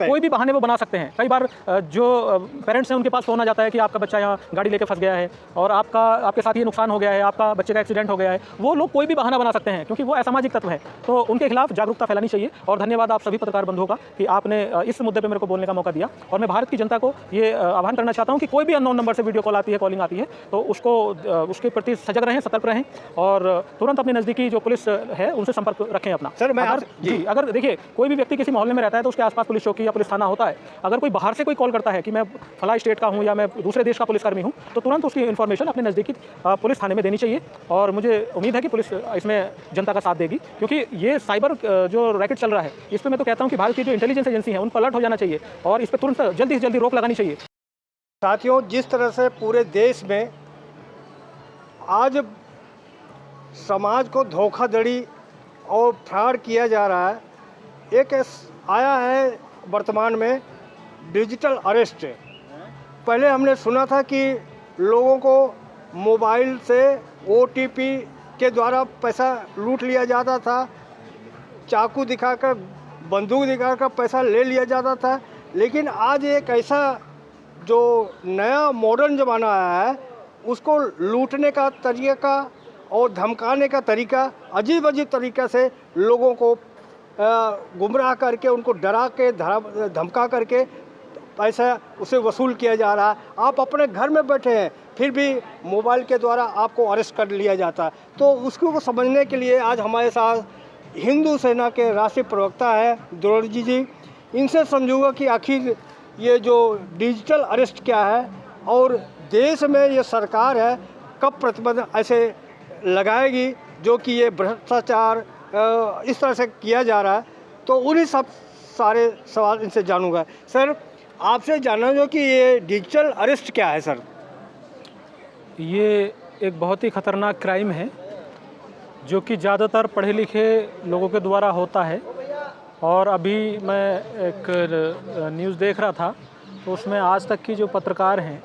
कोई भी बहाने वो बना सकते हैं। कई बार जो पेरेंट्स हैं उनके पास फ़ोन आ जाता है कि आपका बच्चा यहाँ गाड़ी लेके फंस गया है और आपके साथ ये नुकसान हो गया है, आपका बच्चे का एक्सीडेंट हो गया है। वो लोग कोई भी बहाना बना सकते हैं क्योंकि वो असामाजिक तत्व है। तो उनके खिलाफ जागरूकता फैलानी चाहिए। और धन्यवाद आप सभी पत्रकार बंधुओं का कि आपने इस मुद्दे पर मेरे को बोलने का मौका दिया। और मैं भारत की जनता को ये आह्वान करना चाहता हूँ कि कोई भी अननोन नंबर से वीडियो कॉल आती है, कॉलिंग आती है, तो उसके प्रति सजग रहें, सतर्क रहें और तुरंत अपनी नज़दीकी जो पुलिस है उनसे संपर्क रखें अपना। सर मैं अगर देखिए कोई भी व्यक्ति किसी मोहल्ले में रहता है तो उसके आसपास पुलिस चौकी या पुलिस थाना होता है। अगर कोई बाहर से कोई कॉल करता है कि मैं फला स्टेट का हूं या मैं दूसरे देश का पुलिसकर्मी हूं, तो तुरंत उसकी इन्फॉर्मेशन अपने नज़दीकी पुलिस थाने में देनी चाहिए। और मुझे उम्मीद है कि पुलिस इसमें जनता का साथ देगी क्योंकि ये साइबर जो रैकेट चल रहा है इस पर मैं तो कहता हूं कि भारत की जो इंटेलिजेंस एजेंसी है उन पर अलर्ट हो जाना चाहिए और इस पर तुरंत जल्दी से जल्दी रोक लगानी चाहिए। साथियों, जिस तरह से पूरे देश में आज समाज को धोखाधड़ी और फ्रॉड किया जा रहा है, एक आया है वर्तमान में डिजिटल अरेस्ट। पहले हमने सुना था कि लोगों को मोबाइल से OTP के द्वारा पैसा लूट लिया जाता था, चाकू दिखाकर, बंदूक दिखाकर पैसा ले लिया जाता था। लेकिन आज एक ऐसा जो नया मॉडर्न ज़माना आया है, उसको लूटने का तरीका और धमकाने का तरीका अजीब अजीब तरीक़े से लोगों को गुमराह करके, उनको डरा के धमका करके पैसा उसे वसूल किया जा रहा है। आप अपने घर में बैठे हैं फिर भी मोबाइल के द्वारा आपको अरेस्ट कर लिया जाता है। तो उसको समझने के लिए आज हमारे साथ हिंदू सेना के राष्ट्रीय प्रवक्ता है द्रोणजी जी। इनसे समझूंगा कि आखिर ये जो डिजिटल अरेस्ट क्या है और देश में ये सरकार है कब प्रतिबंध ऐसे लगाएगी जो कि ये भ्रष्टाचार इस तरह से किया जा रहा है। तो उन्हीं सब सारे सवाल इनसे जानूंगा। सर, आपसे जानना जो कि ये डिजिटल अरेस्ट क्या है सर? ये एक बहुत ही ख़तरनाक क्राइम है जो कि ज़्यादातर पढ़े लिखे लोगों के द्वारा होता है। और अभी मैं एक न्यूज़ देख रहा था तो उसमें आज तक की जो पत्रकार हैं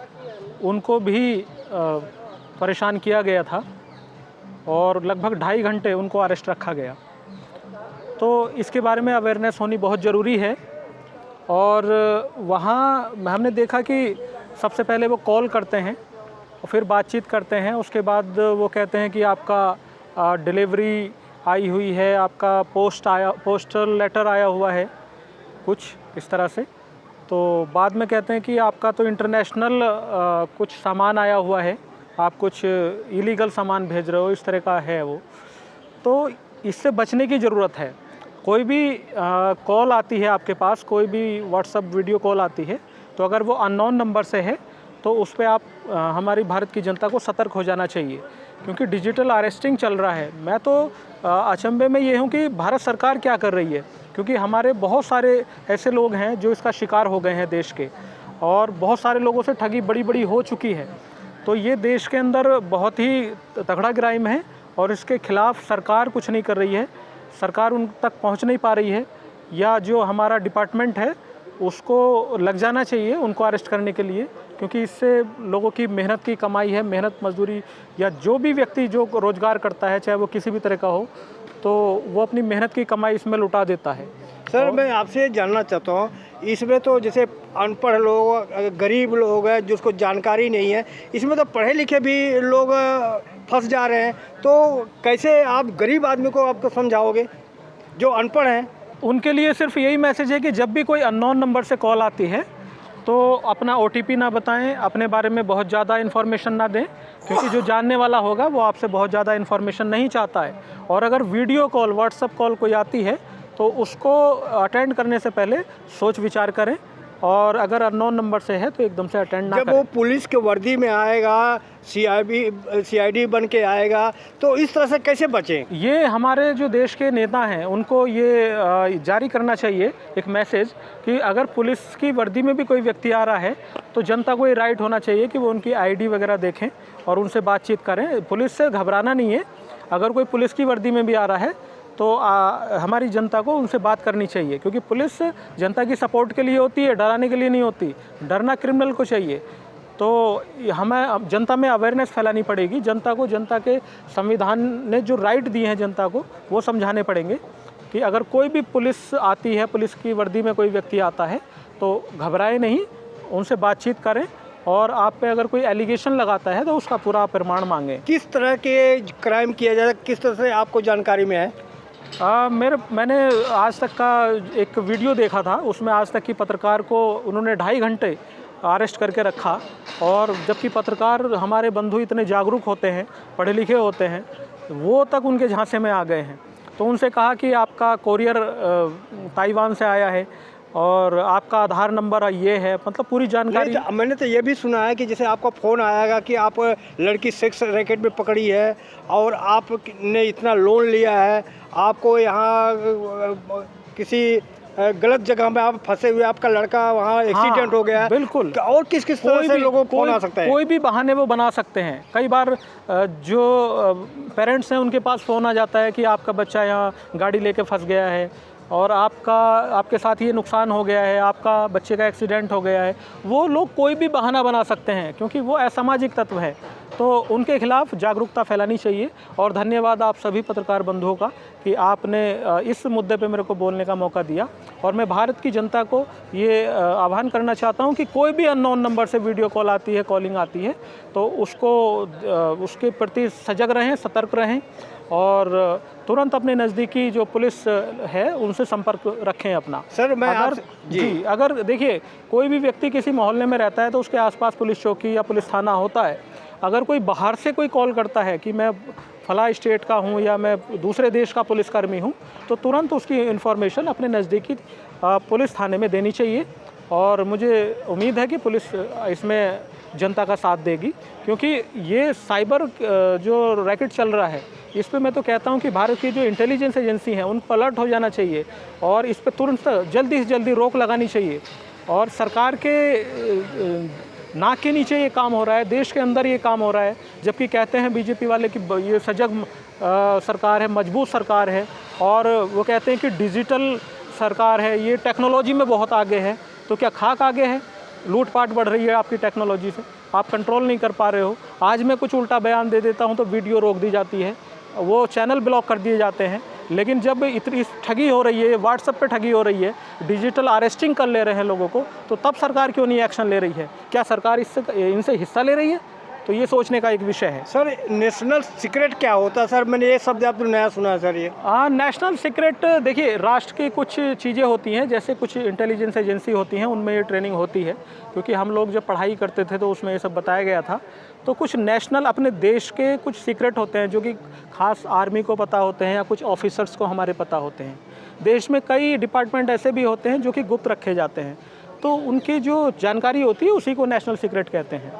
उनको भी परेशान किया गया था और लगभग 2.5 घंटे उनको अरेस्ट रखा गया। तो इसके बारे में अवेयरनेस होनी बहुत ज़रूरी है। और वहाँ हमने देखा कि सबसे पहले वो कॉल करते हैं और फिर बातचीत करते हैं, उसके बाद वो कहते हैं कि आपका डिलीवरी आई हुई है, आपका पोस्टल लेटर आया हुआ है, कुछ इस तरह से। तो बाद में कहते हैं कि आपका तो इंटरनेशनल कुछ सामान आया हुआ है, आप कुछ इलीगल सामान भेज रहे हो, इस तरह का है वो। तो इससे बचने की ज़रूरत है। कोई भी कॉल आती है आपके पास, कोई भी व्हाट्सएप वीडियो कॉल आती है, तो अगर वो अननोन नंबर से है तो उस पर आप हमारी भारत की जनता को सतर्क हो जाना चाहिए क्योंकि डिजिटल अरेस्टिंग चल रहा है। मैं तो अचंभे में ये हूँ कि भारत सरकार क्या कर रही है क्योंकि हमारे बहुत सारे ऐसे लोग हैं जो इसका शिकार हो गए हैं देश के, और बहुत सारे लोगों से ठगी बड़ी बड़ी हो चुकी है। तो ये देश के अंदर बहुत ही तगड़ा क्राइम है और इसके खिलाफ सरकार कुछ नहीं कर रही है। सरकार उन तक पहुंच नहीं पा रही है, या जो हमारा डिपार्टमेंट है उसको लग जाना चाहिए उनको अरेस्ट करने के लिए, क्योंकि इससे लोगों की मेहनत की कमाई है, मेहनत मजदूरी, या जो भी व्यक्ति जो रोज़गार करता है चाहे वो किसी भी तरह का हो, तो वो अपनी मेहनत की कमाई इसमें लुटा देता है। सर, मैं आपसे जानना चाहता हूँ, इसमें तो जैसे अनपढ़ लोग, गरीब लोग हैं जिसको जानकारी नहीं है, इसमें तो पढ़े लिखे भी लोग फंस जा रहे हैं। तो कैसे आप गरीब आदमी को आपको समझाओगे जो अनपढ़ हैं? उनके लिए सिर्फ यही मैसेज है कि जब भी कोई अननोन नंबर से कॉल आती है तो अपना OTP ना बताएं, अपने बारे में बहुत ज़्यादा इन्फॉर्मेशन ना दें, क्योंकि जो जानने वाला होगा वो आपसे बहुत ज़्यादा इन्फॉर्मेशन नहीं चाहता है। और अगर वीडियो कॉल, व्हाट्सएप कॉल कोई आती है तो उसको अटेंड करने से पहले सोच विचार करें, और अगर अननोन नंबर से है तो एकदम से अटेंड ना करें। जब वो पुलिस के वर्दी में आएगा, CID बन के आएगा, तो इस तरह से कैसे बचें? ये हमारे जो देश के नेता हैं उनको ये जारी करना चाहिए एक मैसेज कि अगर पुलिस की वर्दी में भी कोई व्यक्ति आ रहा है तो जनता को ये राइट होना चाहिए कि वो उनकी ID वगैरह देखें और उनसे बातचीत करें। पुलिस से घबराना नहीं है। अगर कोई पुलिस की वर्दी में भी आ रहा है तो हमारी जनता को उनसे बात करनी चाहिए, क्योंकि पुलिस जनता की सपोर्ट के लिए होती है, डराने के लिए नहीं होती। डरना क्रिमिनल को चाहिए। तो हमें जनता में अवेयरनेस फैलानी पड़ेगी। जनता को जनता के संविधान ने जो राइट दिए हैं जनता को वो समझाने पड़ेंगे कि अगर कोई भी पुलिस आती है, पुलिस की वर्दी में कोई व्यक्ति आता है तो घबराए नहीं, उनसे बातचीत करें और आप पे अगर कोई एलिगेशन लगाता है तो उसका पूरा प्रमाण मांगें। किस तरह के क्राइम किया जाता है, किस तरह से आपको जानकारी में है? मैंने आज तक का एक वीडियो देखा था, उसमें आज तक की पत्रकार को उन्होंने 2.5 घंटे अरेस्ट करके रखा, और जबकि पत्रकार हमारे बंधु इतने जागरूक होते हैं, पढ़े लिखे होते हैं, वो तक उनके झांसे में आ गए हैं। तो उनसे कहा कि आपका कोरियर ताइवान से आया है और आपका आधार नंबर ये है, मतलब पूरी जानकारी। मैंने तो ये भी सुना है कि जैसे आपका फ़ोन आएगा कि आप लड़की सेक्स रैकेट में पकड़ी है और आपने इतना लोन लिया है, आपको यहाँ किसी गलत जगह में आप फंसे हुए, आपका लड़का वहाँ एक्सीडेंट हो गया है। बिल्कुल। और किस किस तरह से लोगों को फोन आ सकता है? कोई भी बहाने वो बना सकते हैं। कई बार जो पेरेंट्स हैं उनके पास फ़ोन आ जाता है कि आपका बच्चा यहाँ गाड़ी लेके फंस गया है और आपके साथ ये नुकसान हो गया है, आपका बच्चे का एक्सीडेंट हो गया है। वो लोग कोई भी बहाना बना सकते हैं क्योंकि वो असामाजिक तत्व है, तो उनके खिलाफ जागरूकता फैलानी चाहिए। और धन्यवाद आप सभी पत्रकार बंधुओं का कि आपने इस मुद्दे पे मेरे को बोलने का मौका दिया। और मैं भारत की जनता को ये आह्वान करना चाहता हूँ कि कोई भी अननोन नंबर से वीडियो कॉल आती है, कॉलिंग आती है, तो उसके प्रति सजग रहें, सतर्क रहें और तुरंत अपने नज़दीकी जो पुलिस है उनसे संपर्क रखें अपना। सर मैं अगर देखिए कोई भी व्यक्ति किसी मोहल्ले में रहता है तो उसके आसपास पुलिस चौकी या पुलिस थाना होता है। अगर कोई बाहर से कोई कॉल करता है कि मैं फला स्टेट का हूँ या मैं दूसरे देश का पुलिसकर्मी हूँ, तो तुरंत उसकी इन्फॉर्मेशन अपने नज़दीकी पुलिस थाने में देनी चाहिए। और मुझे उम्मीद है कि पुलिस इसमें जनता का साथ देगी, क्योंकि ये साइबर जो रैकेट चल रहा है इस पे मैं तो कहता हूँ कि भारत की जो इंटेलिजेंस एजेंसी हैं उन पर अलर्ट हो जाना चाहिए और इस पे तुरंत जल्दी से जल्दी रोक लगानी चाहिए। और सरकार के नाक के नीचे ये काम हो रहा है, देश के अंदर ये काम हो रहा है, जबकि कहते हैं बीजेपी वाले कि ये सजग सरकार है, मजबूत सरकार है, और वो कहते हैं कि डिजिटल सरकार है, ये टेक्नोलॉजी में बहुत आगे है। तो क्या खाक आगे है? लूटपाट बढ़ रही है आपकी टेक्नोलॉजी से, आप कंट्रोल नहीं कर पा रहे हो। आज मैं कुछ उल्टा बयान दे देता हूँ तो वीडियो रोक दी जाती है, वो चैनल ब्लॉक कर दिए जाते हैं। लेकिन जब इतनी ठगी हो रही है, व्हाट्सएप पे ठगी हो रही है, डिजिटल अरेस्टिंग कर ले रहे हैं लोगों को, तो तब सरकार क्यों नहीं एक्शन ले रही है? क्या सरकार इनसे हिस्सा ले रही है? तो ये सोचने का एक विषय है। सर नेशनल सीक्रेट क्या होता है? सर मैंने ये शब्द आपने नया सुना है सर। ये नेशनल सीक्रेट देखिए, राष्ट्र की कुछ चीज़ें होती हैं, जैसे कुछ इंटेलिजेंस एजेंसी होती हैं, उनमें ये ट्रेनिंग होती है, क्योंकि हम लोग जब पढ़ाई करते थे तो उसमें ये सब बताया गया था। तो कुछ नेशनल अपने देश के कुछ सीक्रेट होते हैं जो कि खास आर्मी को पता होते हैं या कुछ ऑफिसर्स को हमारे पता होते हैं। देश में कई डिपार्टमेंट ऐसे भी होते हैं जो कि गुप्त रखे जाते हैं, तो उनकी जो जानकारी होती है उसी को नेशनल सीक्रेट कहते हैं।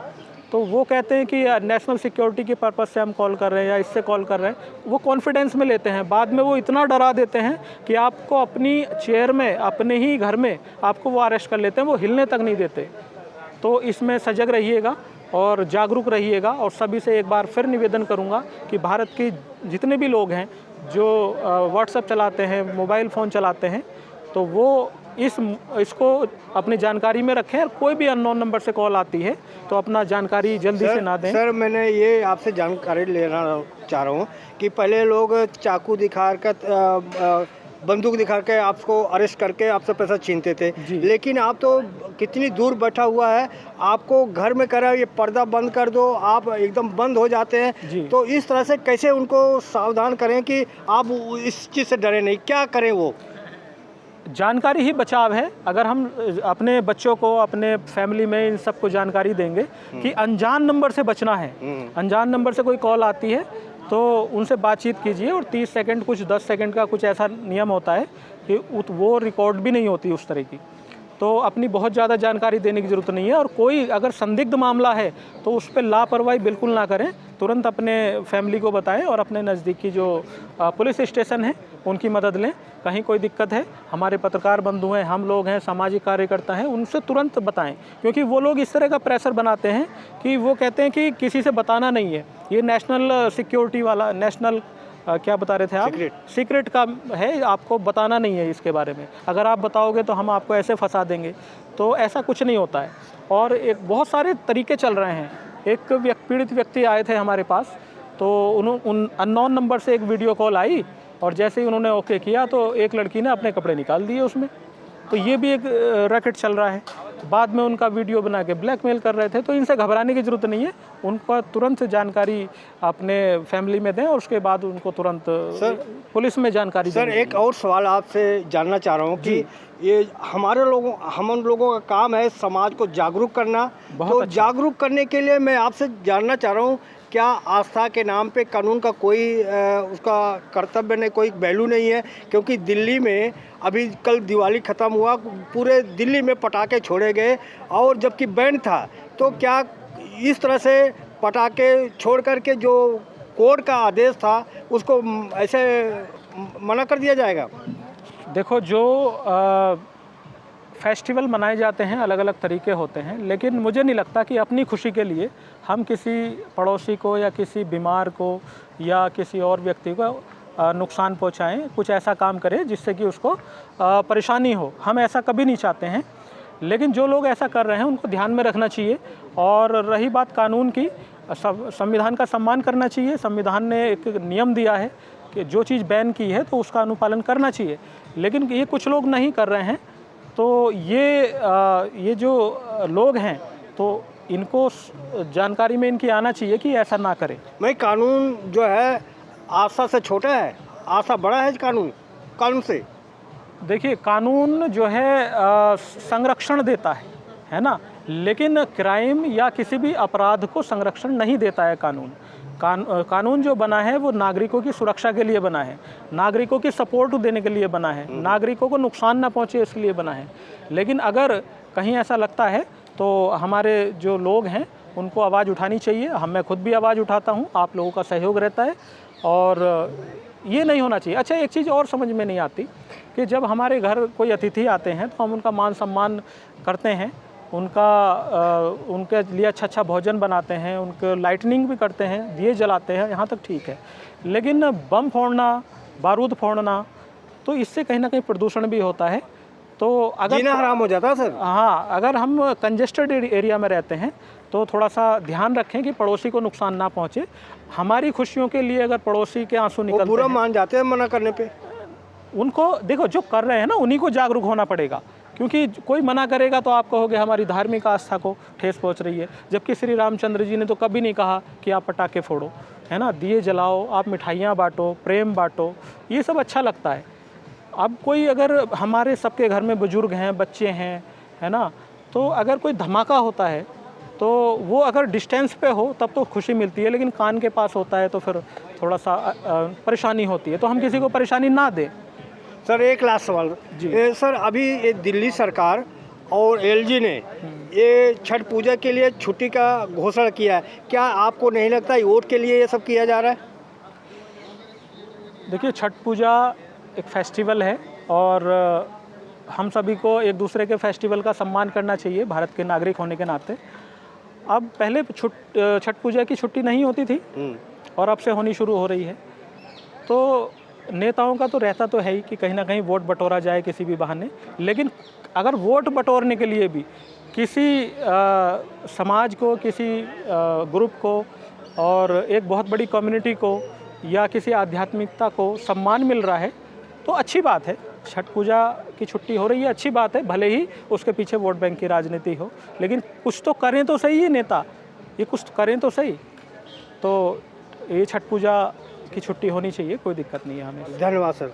तो वो कहते हैं कि नेशनल सिक्योरिटी के पर्पज़ से हम कॉल कर रहे हैं या इससे कॉल कर रहे हैं, वो कॉन्फिडेंस में लेते हैं। बाद में वो इतना डरा देते हैं कि आपको अपनी चेयर में, अपने ही घर में आपको वो अरेस्ट कर लेते हैं, वो हिलने तक नहीं देते। तो इसमें सजग रहिएगा और जागरूक रहिएगा। और सभी से एक बार फिर निवेदन करूंगा कि भारत के जितने भी लोग हैं जो व्हाट्सएप चलाते हैं, मोबाइल फ़ोन चलाते हैं, तो वो इसको अपनी जानकारी में रखें। और कोई भी अननोन नंबर से कॉल आती है तो अपना जानकारी जल्दी से ना दें। सर मैंने ये आपसे जानकारी लेना चाह रहा हूँ कि पहले लोग चाकू दिखाकर, बंदूक दिखा के आपको अरेस्ट करके आपसे पैसा छीनते थे, लेकिन आप तो कितनी दूर बैठा हुआ है, आपको घर में करा ये पर्दा बंद कर दो, आप एकदम बंद हो जाते हैं। तो इस तरह से कैसे उनको सावधान करें कि आप इस चीज़ से डरे नहीं? क्या करें? वो जानकारी ही बचाव है। अगर हम अपने बच्चों को, अपने फैमिली में इन सबको जानकारी देंगे कि अनजान नंबर से बचना है, अनजान नंबर से कोई कॉल आती है तो उनसे बातचीत कीजिए। और 30 सेकंड, कुछ 10 सेकंड का कुछ ऐसा नियम होता है कि वो रिकॉर्ड भी नहीं होती उस तरह की। तो अपनी बहुत ज़्यादा जानकारी देने की ज़रूरत नहीं है। और कोई अगर संदिग्ध मामला है तो उस पर लापरवाही बिल्कुल ना करें, तुरंत अपने फैमिली को बताएं और अपने नज़दीकी जो पुलिस स्टेशन है उनकी मदद लें। कहीं कोई दिक्कत है, हमारे पत्रकार बंधु हैं, हम लोग हैं, सामाजिक कार्यकर्ता हैं, उनसे तुरंत बताएं, क्योंकि वो लोग इस तरह का प्रेशर बनाते हैं कि वो कहते हैं कि किसी से बताना नहीं है। ये नेशनल सिक्योरिटी वाला, नेशनल क्या बता रहे थे आप? सीक्रेट का है, आपको बताना नहीं है इसके बारे में। अगर आप बताओगे तो हम आपको ऐसे फंसा देंगे, तो ऐसा कुछ नहीं होता है। और एक बहुत सारे तरीके चल रहे हैं। एक पीड़ित व्यक्ति आए थे हमारे पास, तो उन अननोन नंबर से एक वीडियो कॉल आई और जैसे ही उन्होंने ओके किया तो एक लड़की ने अपने कपड़े निकाल दिए उसमें। तो ये भी एक रैकेट चल रहा है। बाद में उनका वीडियो बना के ब्लैकमेल कर रहे थे। तो इनसे घबराने की ज़रूरत नहीं है, उनको तुरंत जानकारी अपने फैमिली में दें और उसके बाद उनको तुरंत पुलिस में जानकारी दें। सर एक और सवाल आपसे जानना चाह रहा हूँ कि ये हम लोगों का काम है समाज को जागरूक करना। तो अच्छा। जागरूक करने के लिए मैं आपसे जानना चाह रहा हूँ, क्या आस्था के नाम पे कानून का कोई उसका कर्तव्य नहीं, कोई वैल्यू नहीं है? क्योंकि दिल्ली में अभी कल दिवाली ख़त्म हुआ, पूरे दिल्ली में पटाखे छोड़े गए और जबकि बैन था। तो क्या इस तरह से पटाखे छोड़ करके जो कोर्ट का आदेश था उसको ऐसे मना कर दिया जाएगा? देखो, जो फेस्टिवल मनाए जाते हैं अलग अलग तरीके होते हैं, लेकिन मुझे नहीं लगता कि अपनी खुशी के लिए हम किसी पड़ोसी को या किसी बीमार को या किसी और व्यक्ति को नुकसान पहुंचाएं, कुछ ऐसा काम करें जिससे कि उसको परेशानी हो। हम ऐसा कभी नहीं चाहते हैं। लेकिन जो लोग ऐसा कर रहे हैं उनको ध्यान में रखना चाहिए। और रही बात कानून की, संविधान का सम्मान करना चाहिए। संविधान ने एक नियम दिया है कि जो चीज़ बैन की है तो उसका अनुपालन करना चाहिए। लेकिन ये कुछ लोग नहीं कर रहे हैं। तो ये जो लोग हैं तो इनको जानकारी में इनकी आना चाहिए कि ऐसा ना करें। भाई कानून जो है आस्था से छोटा है, आस्था बड़ा है कानून से। देखिए, कानून जो है संरक्षण देता है ना, लेकिन क्राइम या किसी भी अपराध को संरक्षण नहीं देता है कानून। कानून जो बना है वो नागरिकों की सुरक्षा के लिए बना है, नागरिकों की सपोर्ट देने के लिए बना है, नागरिकों को नुकसान ना पहुंचे इसलिए बना है। लेकिन अगर कहीं ऐसा लगता है तो हमारे जो लोग हैं उनको आवाज़ उठानी चाहिए। मैं खुद भी आवाज़ उठाता हूं, आप लोगों का सहयोग रहता है और ये नहीं होना चाहिए। अच्छा, एक चीज़ और समझ में नहीं आती कि जब हमारे घर कोई अतिथि आते हैं तो हम उनका मान सम्मान करते हैं, उनके लिए अच्छा भोजन बनाते हैं, उनके लाइटनिंग भी करते हैं, दिए जलाते हैं, यहाँ तक ठीक है। लेकिन बम फोड़ना, बारूद फोड़ना, तो इससे कहीं ना कहीं प्रदूषण भी होता है। तो अगर जीना हराम हो जाता है सर। हाँ, अगर हम कंजेस्टेड एरिया में रहते हैं तो थोड़ा सा ध्यान रखें कि पड़ोसी को नुकसान ना पहुँचे। हमारी खुशियों के लिए अगर पड़ोसी के आंसू निकलते हैं, बुरा मान जाते हैं मना करने पे। उनको देखो, जो कर रहे हैं ना उन्हीं को जागरूक होना पड़ेगा। क्योंकि कोई मना करेगा तो आप कहोगे हमारी धार्मिक आस्था को ठेस पहुंच रही है। जबकि श्री रामचंद्र जी ने तो कभी नहीं कहा कि आप पटाखे फोड़ो, है ना, दिए जलाओ, आप मिठाइयाँ बांटो, प्रेम बांटो, ये सब अच्छा लगता है। अब कोई अगर हमारे सबके घर में बुजुर्ग हैं, बच्चे हैं, है ना, तो अगर कोई धमाका होता है तो वो अगर डिस्टेंस पे हो तब तो खुशी मिलती है, लेकिन कान के पास होता है तो फिर थोड़ा सा परेशानी होती है। तो हम किसी को परेशानी ना दें। सर एक लास्ट सवाल जी। सर अभी ये दिल्ली सरकार और एलजी ने ये छठ पूजा के लिए छुट्टी का घोषणा किया है, क्या आपको नहीं लगता वोट के लिए ये सब किया जा रहा है? देखिए, छठ पूजा एक फेस्टिवल है और हम सभी को एक दूसरे के फेस्टिवल का सम्मान करना चाहिए भारत के नागरिक होने के नाते। अब पहले छठ पूजा की छुट्टी नहीं होती थी और अब से होनी शुरू हो रही है। तो नेताओं का तो रहता तो है ही कि कहीं ना कहीं वोट बटोरा जाए किसी भी बहाने। लेकिन अगर वोट बटोरने के लिए भी किसी समाज को, किसी ग्रुप को और एक बहुत बड़ी कम्युनिटी को या किसी आध्यात्मिकता को सम्मान मिल रहा है तो अच्छी बात है। छठ पूजा की छुट्टी हो रही है, अच्छी बात है, भले ही उसके पीछे वोट बैंक की राजनीति हो, लेकिन कुछ तो करें तो सही है नेता, ये कुछ करें तो सही। तो ये छठ पूजा की छुट्टी होनी चाहिए, कोई दिक्कत नहीं है हमें। धन्यवाद सर।